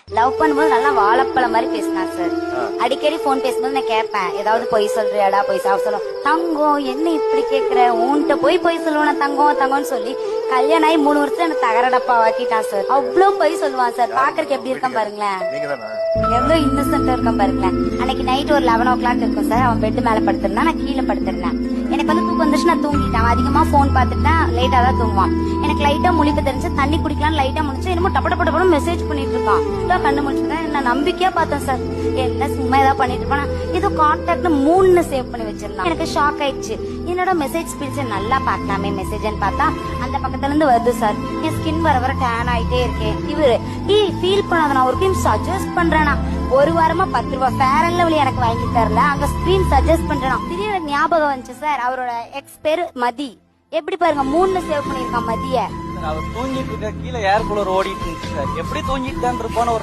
Love பண்ணும்போது நல்லா வாழைப்பழம் மாதிரி பேசினான் சார். அடிக்கடி போன் பேசும்போது நான் கேட்பேன், ஏதாவது பொய் சொல்றியாடா, பொய் சொல்லும். தங்கம் என்ன இப்படி கேக்குற, உன்கிட்ட பொய் சொல்லுவான தங்கம் தங்கம்னு சொல்லி கல்யாணம் ஆகி 3 வருஷம் எனக்கு தகரடப்பா வாக்கிட்டான் சார். அவ்வளவு பொய் சொல்லுவான் சார். பாக்குறதுக்கு எப்படி இருக்கான் பாருங்களேன், எவ்வளவு இன்னசென்டா இருக்கான் பாருங்களேன். அன்னைக்கு நைட் ஒரு 11 o'clock இருக்கும் சார். அவன் பெட் மேல படுத்திருந்தான், நான் கீழே படுத்திருந்தேன். எனக்கு தூக்கம் வந்துச்சு, நான் தூங்கிட்டேன். அதிகமா போன் பாத்துட்டேன், லேட்டா தான் தூங்குவான். எனக்கு லைட்டா முழிப்பு தெரிஞ்சு தண்ணி குடிக்கலாம் லைட்டா முடிச்சு என்னமோ டப்பட மெசேஜ் பண்ணிட்டு இருக்கான். கண்ணு முடிச்சுட்டேன். நான் நம்பிக்கையா பார்த்தேன் சார். என்ன சும்மா ஏதாவது பண்ணிட்டு இருப்பானா, ஏதோ கான்டாக்ட் 3 சேவ் பண்ணி வச்சிருந்தான். எனக்கு ஷாக் ஆயிடுச்சு. என்னோட மெசேஜ் ஸ்பீட்ஸ் நல்லா பாக்கலாமே மெசேஜ்னு பார்த்தா அந்த பக்கத்துல இருந்து வருது சார். என் ஸ்கின் வர டேன் ஆயிட்டே இருக்கேன். இவரு ஃபீல் பண்ணாத, நான் ஒரு சஜஸ்ட் பண்றேனா, 1 வாரமா 10 ரூபாய் ஃபேர் அண்ட் லவ்லி எனக்கு வாங்கி தரல, அங்க ஸ்கிரீன் சஜஸ்ட் பண்றேனா. திடீர்னு ஞாபகம் வந்துச்சு சார். அவரோட எக்ஸ் பேரு மதி. எப்படி பாருங்க 3 சேவ் பண்ணிருக்கான் மதிய. அவர் தூங்கிட்டு இருக்க கீழே ஏர் கூலர் ஓடிட்டு இருந்துச்சு சார். எப்படி தூங்கிட்டு இருப்பான்னு ஒரு